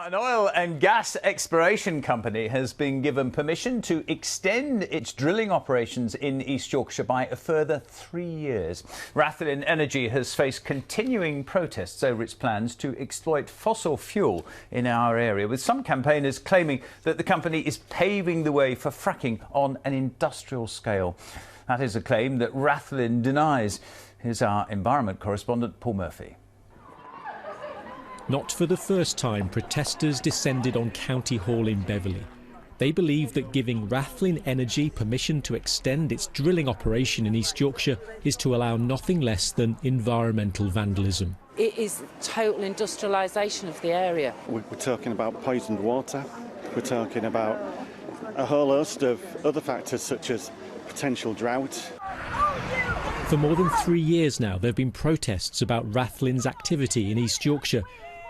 An oil and gas exploration company has been given permission to extend its drilling operations in East Yorkshire by a further 3 years. Rathlin Energy has faced continuing protests over its plans to exploit fossil fuel in our area, with some campaigners claiming that the company is paving the way for fracking on an industrial scale. That is a claim that Rathlin denies. Here's our environment correspondent, Paul Murphy. Not for the first time, protesters descended on County Hall in Beverley. They believe that giving Rathlin Energy permission to extend its drilling operation in East Yorkshire is to allow nothing less than environmental vandalism. It is total industrialisation of the area. We're talking about poisoned water. We're talking about a whole host of other factors such as potential drought. For more than 3 years now, there have been protests about Rathlin's activity in East Yorkshire,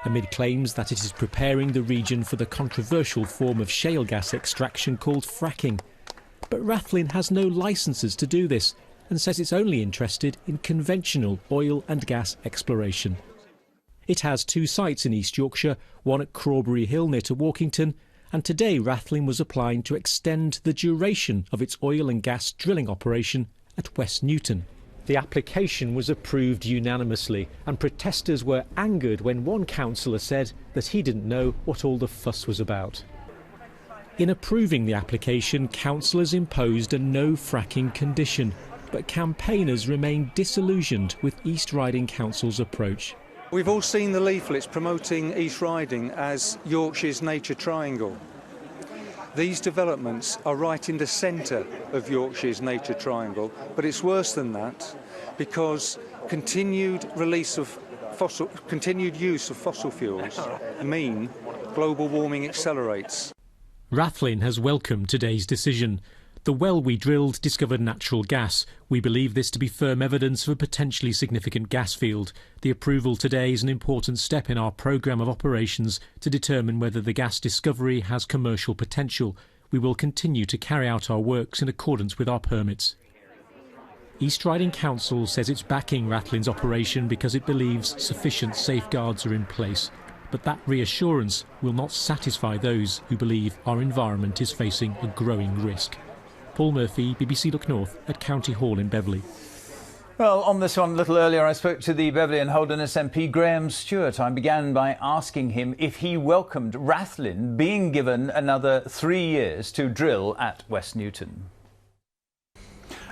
amid claims that it is preparing the region for the controversial form of shale gas extraction called fracking. But Rathlin has no licences to do this and says it's only interested in conventional oil and gas exploration. It has 2 sites in East Yorkshire, one at Crawberry Hill near to Walkington, and today Rathlin was applying to extend the duration of its oil and gas drilling operation at West Newton. The application was approved unanimously, and protesters were angered when one councillor said that he didn't know what all the fuss was about. In approving the application, councillors imposed a no fracking condition, but campaigners remained disillusioned with East Riding Council's approach. We've all seen the leaflets promoting East Riding as Yorkshire's nature triangle. These developments are right in the centre of Yorkshire's nature triangle, but it's worse than that because continued use of fossil fuels mean global warming accelerates. Rathlin has welcomed today's decision. The well we drilled discovered natural gas. We believe this to be firm evidence of a potentially significant gas field. The approval today is an important step in our programme of operations to determine whether the gas discovery has commercial potential. We will continue to carry out our works in accordance with our permits. East Riding Council says it's backing Rathlin's operation because it believes sufficient safeguards are in place. But that reassurance will not satisfy those who believe our environment is facing a growing risk. Paul Murphy, BBC Look North at County Hall in Beverley. Well, on this one a little earlier, I spoke to the Beverley and Holland MP Graham Stewart. I began by asking him if he welcomed Rathlin being given another 3 years to drill at West Newton.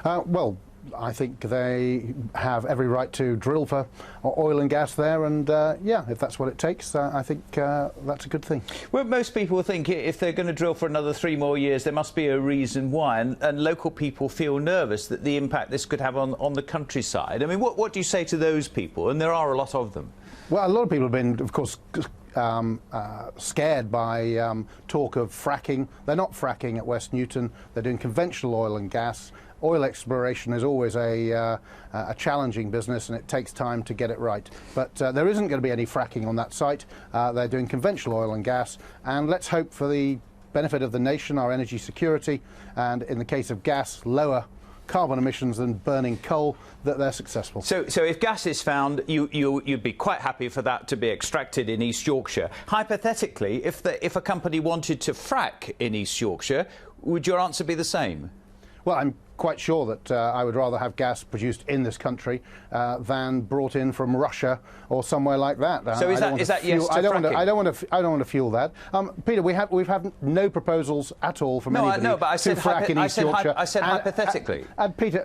Well, I think they have every right to drill for oil and gas there, and yeah, if that's what it takes, I think that's a good thing. Well, most people think if they're going to drill for another 3 more years, there must be a reason why, and local people feel nervous that the impact this could have on the countryside. I mean, what do you say to those people? And there are a lot of them. Well, a lot of people have been, of course, scared by talk of fracking. They're not fracking at West Newton. They're doing conventional oil and gas. Oil exploration is always a challenging business, and it takes time to get it right. But there isn't going to be any fracking on that site. They're doing conventional oil and gas, and let's hope for the benefit of the nation, our energy security, and in the case of gas, lower carbon emissions than burning coal, that they're successful. So if gas is found, you'd be quite happy for that to be extracted in East Yorkshire. Hypothetically, if a company wanted to frack in East Yorkshire, would your answer be the same? Well, I'm quite sure that I would rather have gas produced in this country than brought in from Russia or somewhere like that. So is that yes to fracking? I don't want to fuel that. Peter, we've had no proposals at all from anybody to frack in East Yorkshire. I said hypothetically. And Peter,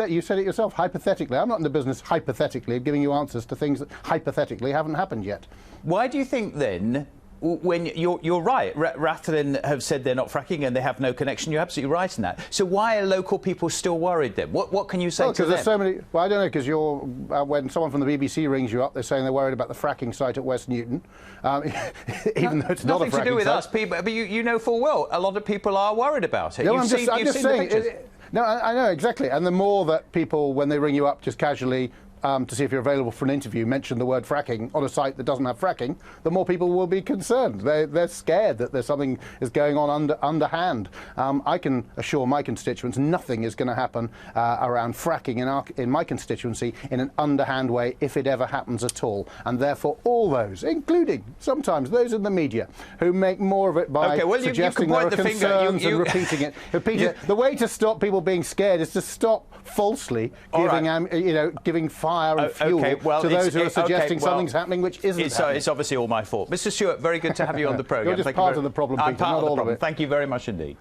you said it yourself, hypothetically. I'm not in the business hypothetically of giving you answers to things that hypothetically haven't happened yet. Why do you think then? When you're right, Rathlin have said they're not fracking and they have no connection. You're absolutely right in that. So why are local people still worried then? What can you say to them? There's so many. Well, I don't know, because when someone from the BBC rings you up, they're saying they're worried about the fracking site at West Newton, even though it's not a fracking site. Nothing to do with us, people. But you know full well a lot of people are worried about it. No, I'm just saying. No, I know exactly. And the more that people, when they ring you up, just casually to see if you're available for an interview, mention the word fracking on a site that doesn't have fracking, the more people will be concerned. They're scared that there's something is going on underhand. I can assure my constituents nothing is going to happen around fracking in my constituency in an underhand way, if it ever happens at all. And therefore all those, including sometimes those in the media, who make more of it by suggesting there are concerns and repeating it. The way to stop people being scared is to stop falsely giving fire and fuel to those who are suggesting something's happening which isn't happening. It's obviously all my fault. Mr. Stewart, very good to have you on the programme. You're just part of the problem, Peter, not all of it. Thank you very much indeed.